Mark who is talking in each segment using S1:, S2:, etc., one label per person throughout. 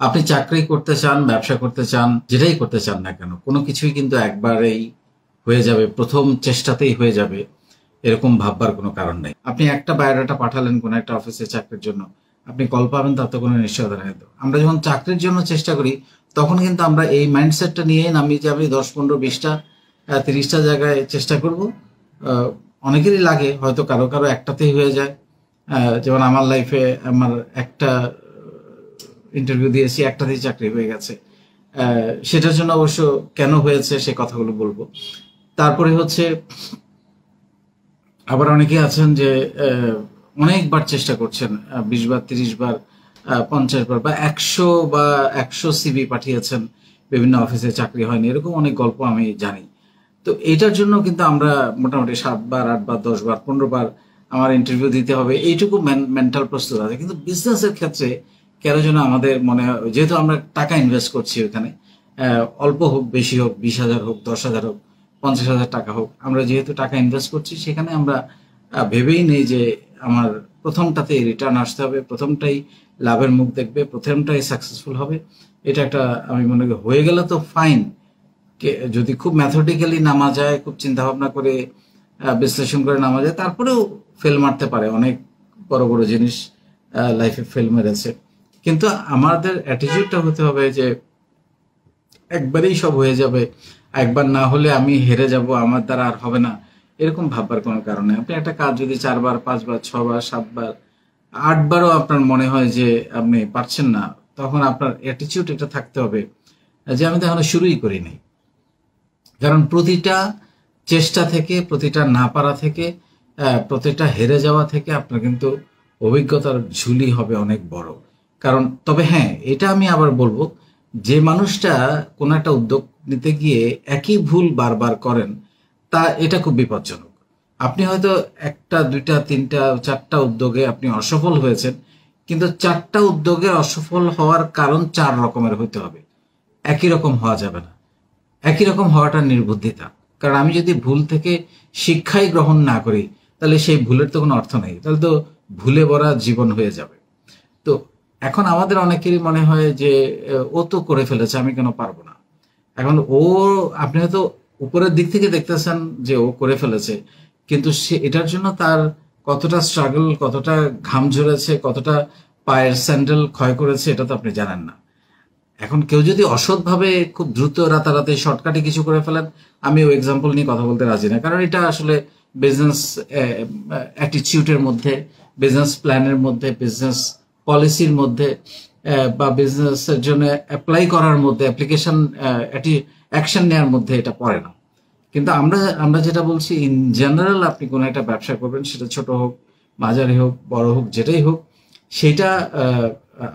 S1: আপনি চাকরি করতে চান, ব্যবসা করতে চান, যেটাই করতে চান না কেন, কোনো কিছুই কিন্তু একবারেই হয়ে যাবে, প্রথম চেষ্টাতেই হয়ে যাবে এরকম ভাববার কোনো কারণ নেই। আপনি একটা বায়োডাটা পাঠালেন কোনো একটা অফিসে চাকরির জন্য, আপনি কল পাবেন তার তো কোনো নিশ্চয়তা নেই। তো আমরা যখন চাকরির জন্য চেষ্টা করি তখন কিন্তু আমরা এই মাইন্ডসেটটা নিয়ে নামি যে আমি 10, 15, 20টা 30টা জায়গায় চেষ্টা করব। অনেকেরই লাগে, হয়তো কারো কারো একটাতেই হয়ে যায়। যেমন আমার লাইফে আমার একটা ইন্টারভিউ দিয়েছি, একটাতেই চাকরি হয়ে গেছে। সেটার জন্য অবশ্য কেন হয়েছে সে কথাগুলো বলবো। তারপরে হচ্ছে আবার অনেকেই আছেন যে অনেকবার চেষ্টা করছেন, 20 বার, 30 বার, 50 বার বা 100 সিভি পাঠিয়েছেন, বিভিন্ন অফিসে চাকরি হয়নি, এরকম অনেক গল্প আমি জানি। তো এটার জন্য কিন্তু আমরা মোটামুটি 7 বার, 8 বার, 10 বার, 15 বার আমার ইন্টারভিউ দিতে হবে, এইটুকু মেন্টাল প্রস্তুত আছে। কিন্তু বিজনেসের ক্ষেত্রে কেন যেন আমাদের মনে হয়, যেহেতু আমরা টাকা ইনভেস্ট করছি ওখানে, অল্প হোক বেশি হোক, 20,000 হোক, 10,000 হোক, 50,000 টাকা হোক, আমরা যেহেতু টাকা ইনভেস্ট করছি সেখানে আমরা ভেবেই নেই যে আমার প্রথমটাতে রিটার্ন আসতে হবে, প্রথমটাই লাভের মুখ দেখবে, প্রথমটাই সাকসেসফুল হবে। এটা একটা আমি মনে করি হয়ে গেলে তো ফাইন। যদি খুব ম্যাথমেটিক্যালি নামা যায়, খুব চিন্তা ভাবনা করে বিশ্লেষণ করে নামা যায়, তারপরেও ফেল মারতে পারে। অনেক বড় বড় জিনিস লাইফে ফেল মেরেছে। কিন্তু আমাদের অ্যাটিটিউডটা হতে হবে যে একবারেই সব হয়ে যাবে, একবার না হলে আমি হেরে যাব, আমার দ্বারা আর হবে না, এরকম ভাববার কোনো কারণে। আপনি একটা কাজ যদি 4 বার, 5 বার, 6 বার, 7 বার, 8বারও আপনার মনে হয় যে আপনি পারছেন না, তখন আপনার অ্যাটিটিউড এটা থাকতে হবে যে আমি তো এখনো শুরুই করি নাই। কারণ প্রতিটা চেষ্টা থেকে, প্রতিটা না পারা থেকে, প্রতিটা হেরে যাওয়া থেকে আপনার কিন্তু অভিজ্ঞতার ঝুলি হবে অনেক বড়। কারণ তবে হ্যাঁ, এটা আমি আবার বলবো, যে মানুষটা কোনো একটা উদ্যোগ নিতে গিয়ে একই ভুল বারবার করেন, তা এটা খুব বিপজ্জনক। আপনি হয়তো 1, 2, 3, 4টা উদ্যোগে আপনি অসফল হয়েছেন, কিন্তু 4টা উদ্যোগে অসফল হওয়ার কারণ 4 রকমের হতে হবে, একই রকম হওয়া যাবে না। একই রকম হওয়াটা নির্বুদ্ধিতা। কারণ আমি যদি ভুল থেকে শিক্ষাই গ্রহণ না করি, তাহলে সেই ভুলের তো কোনো অর্থ নেই, তাহলে তো ভুলে ভরা জীবন হয়ে যাবে। তো এখন আমাদের অনেকেরই মনে হয় যে ও তো করে ফেলেছে, আমি কেন পারবো না। এখন আপনি হয়তো উপরের দিক থেকে দেখতেছেন যে ও করে ফেলেছে, কিন্তু সে এটার জন্য তার কতটা স্ট্রাগল, কতটা ঘাম ঝরেছে, কতটা পায়ের স্যান্ডেল ক্ষয় করেছে, এটা তো আপনি জানেন না। এখন কেউ যদি অসৎভাবে খুব দ্রুত রাতারাতি শর্টকাটে কিছু করে ফেলেন, আমি ওই এক্সাম্পল নিয়ে কথা বলতে রাজি না। কারণ এটা আসলে বিজনেস অ্যাটিটিউডের মধ্যে, বিজনেস প্ল্যানের মধ্যে, বিজনেস পলিসির মধ্যে, বা বিজনেসের জন্য অ্যাপ্লাই করার মধ্যে, অ্যাপ্লিকেশন অ্যাকশন নেওয়ার মধ্যে এটা পড়ে না। কিন্তু আমরা আমরা যেটা বলছি, ইন জেনারেল আপনি কোনো একটা ব্যবসা করবেন, সেটা ছোট হোক, মাঝারি হোক, বড় হোক, যেটাই হোক, সেটা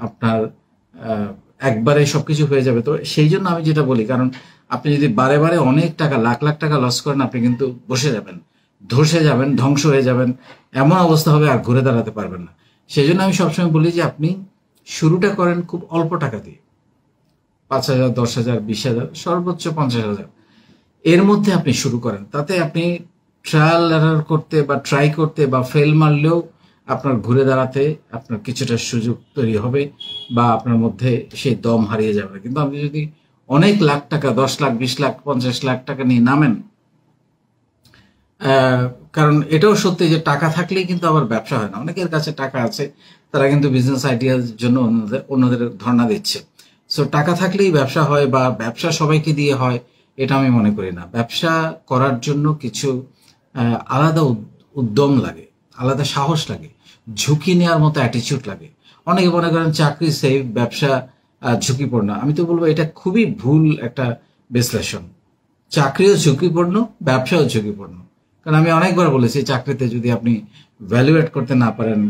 S1: আপনার একবারে সবকিছু হয়ে যাবে। তো সেই জন্য আমি যেটা বলি, কারণ আপনি যদি বারে বারে অনেক টাকা, লাখ লাখ টাকা লস করেন, আপনি কিন্তু বসে যাবেন, ধসে যাবেন, ধ্বংস হয়ে যাবেন, এমন অবস্থা হবে আর ঘুরে দাঁড়াতে পারবেন না। সেই জন্য আমি সবসময় বলি যে আপনি শুরুটা করেন খুব অল্প টাকা দিয়ে, 5,000, 10,000, 20,000, সর্বোচ্চ 50,000, এর মধ্যে আপনি শুরু করেন। তাতে আপনি ট্রায়াল এরর করতে বা ট্রাই করতে বা ফেল মারলেও আপনার ঘুরে দাঁড়াতে আপনার কিছুটা সুযোগ তৈরি হবে, বা আপনার মধ্যে সেই দম হারিয়ে যাবে। কিন্তু আপনি যদি অনেক লাখ টাকা, 10 লাখ, 20 লাখ, 50 লাখ টাকা নিয়ে নামেন, কারণ এটাও সত্যি যে টাকা থাকলেই কিন্তু আবার ব্যবসা হয় না। অনেকের কাছে টাকা আছে, তারা কিন্তু বিজনেস আইডিয়ার জন্য অন্যদের ধর্ণা দিচ্ছে। সো টাকা থাকলেই ব্যবসা হয় বা ব্যবসা সবাইকে দিয়ে হয়, এটা আমি মনে করি না। ব্যবসা করার জন্য কিছু আলাদা উদ্যম লাগে, আলাদা সাহস লাগে, ঝুঁকি নেওয়ার মতো অ্যাটিটিউড লাগে। অনেকে মনে করেন চাকরি সেফ, ব্যবসা ঝুঁকিপূর্ণ। আমি তো বলবো এটা খুবই ভুল একটা বিশ্লেষণ। চাকরিও ঝুঁকিপূর্ণ, ব্যবসাও ঝুঁকিপূর্ণ। কারণ আমি অনেকবার বলেছি, চাকরিতে যদি আপনি ভ্যালুয়েট করতে না পারেন,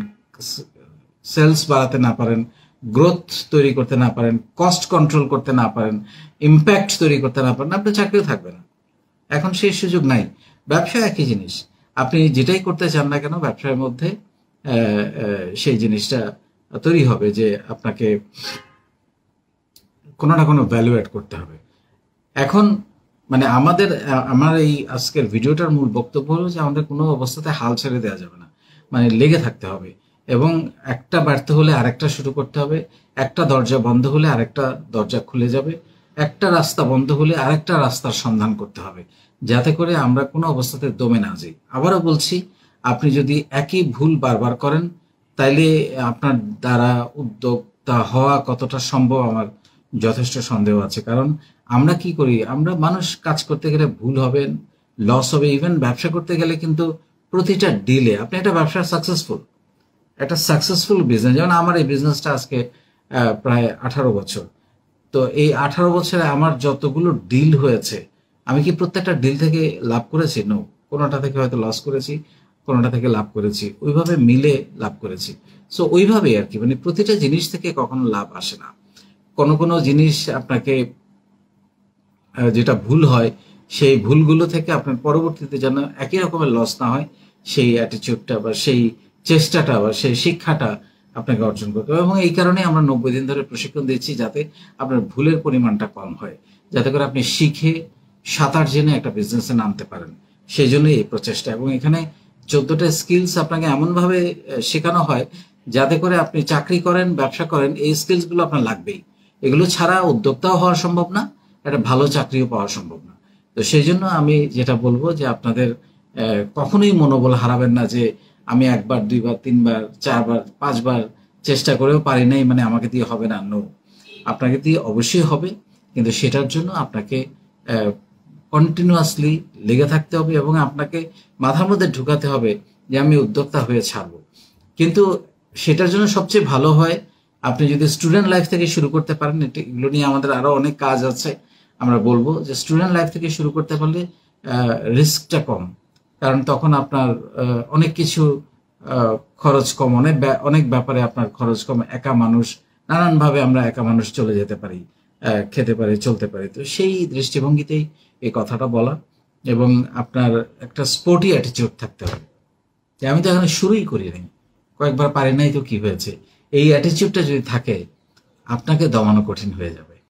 S1: সেলস বাড়াতে না পারেন, গ্রোথ তৈরি করতে না পারেন, কস্ট কন্ট্রোল করতে না পারেন, ইম্প্যাক্ট তৈরি করতে না পারেন, আপনার চাকরিও থাকবে না। এখন সেই সুযোগ নাই। ব্যবসা একই জিনিস, আপনি যেটাই করতে চান না কেন, ব্যবসার মধ্যে সেই জিনিসটা তৈরি হবে যে আপনাকে কোনো না কোনো ভ্যালু অ্যাড করতে হবে। এখন মানে আমার এই আজকের ভিডিওটার মূল বক্তব্য হলো যে আমাদের কোনো অবস্থাতে হাল ছেড়ে দেওয়া যাবে না, মানে লেগে থাকতে হবে। এবং একটা ব্যর্থ হলে আরেকটা শুরু করতে হবে, একটা দরজা বন্ধ হলে আরেকটা দরজা খুলে যাবে, একটা রাস্তা বন্ধ হলে আরেকটা রাস্তার সন্ধান করতে হবে, যাতে করে আমরা কোনো অবস্থাতে দমে না যাই। আবারও বলছি, আপনি যদি একই ভুল বারবার করেন তাইলে আপনার দ্বারা উদ্যোক্তা হওয়া কতটা সম্ভব আমার যথেষ্ট সন্দেহ আছে। কারণ আমরা কি করি, আমরা মানুষ কাজ করতে গেলে ভুল হবে, লস হবে, ইভেন ব্যবসা করতে গেলে কিন্তু প্রতিটা ডিলে আপনি একটা ব্যবসা সাকসেসফুল বিজনেস, যেমন আমার এই বিজনেসটা আজকে প্রায় 18 বছর। তো এই 18 বছরে আমার যতগুলো ডিল হয়েছে, আমি কি প্রত্যেকটা ডিল থেকে লাভ করেছি? নো, কোনোটা থেকে হয়তো লস করেছি, কোনোটা থেকে লাভ করেছি, ওইভাবে মিলে লাভ করেছি। সো ওইভাবেই আর কি, মানে প্রতিটা জিনিস থেকে কখনো লাভ আসে না। কোনো কোনো জিনিস আপনাকে যেটা ভুল হয়, সেই ভুলগুলো থেকে আপনার পরবর্তীতে যেন একই রকমের লস না হয়, সেই অ্যাটিটিউডটা বা সেই চেষ্টাটা বা সেই শিক্ষাটা আপনাকে অর্জন করতে হবে। এবং এই কারণে আমরা 90 দিন ধরে প্রশিক্ষণ দিচ্ছি, যাতে আপনার ভুলের পরিমাণটা কম হয়, যাতে করে আপনি শিখে সাঁতার জেনে একটা বিজনেসে নামতে পারেন। সেই জন্যই এই প্রচেষ্টা। এবং এখানে 14টা স্কিলস আপনাকে এমনভাবে শেখানো হয় যাতে করে আপনি চাকরি করেন, ব্যবসা করেন, এই স্কিলসগুলো আপনার লাগবেই। এগুলো ছাড়া উদ্যোক্তাও হওয়া সম্ভব না, একটা ভালো চাকরিও পাওয়া সম্ভব না। তো সেই জন্য আমি যেটা বলবো যে আপনাদের কখনোই মনোবল হারাবেন না যে আমি একবার, দুইবার, তিনবার, চারবার, পাঁচবার চেষ্টা করেও পারি নাই, মানে আমাকে দিয়ে হবে না। নো, আপনাকে দিয়ে অবশ্যই হবে, কিন্তু সেটার জন্য আপনাকে কন্টিনিউয়াসলি লেগে থাকতে হবে এবং আপনাকে মাথার মধ্যে ঢুকাতে হবে যে আমি উদ্যোক্তা হয়ে ছাড়বো। কিন্তু সেটার জন্য সবচেয়ে ভালো হয় আপনি যদি স্টুডেন্ট লাইফ থেকে শুরু করতে পারেন। এগুলো নিয়ে আমাদের আরো অনেক কাজ আছে। আমরা বলবো যে স্টুডেন্ট লাইফ থেকে শুরু করতে পারলে রিস্কটা কম, কারণ তখন আপনার অনেক কিছু খরচ কম, অনেক ব্যাপারে আপনার খরচ কম। একা মানুষ, নানানভাবে আমরা একা মানুষ চলে যেতে পারি, খেতে পারি, চলতে পারি। তো সেই দৃষ্টিভঙ্গিতেই এই কথাটা বলা। এবং আপনার একটা স্পোর্টি অ্যাটিটিউড থাকতে হবে যে আমি তো এখানে শুরুই করি নাই, কয়েকবার পারি নাই তো কি হয়েছে। এই অ্যাটিটিউডটা যদি থাকে, আপনাকে দমানো কঠিন হয়ে যাবে।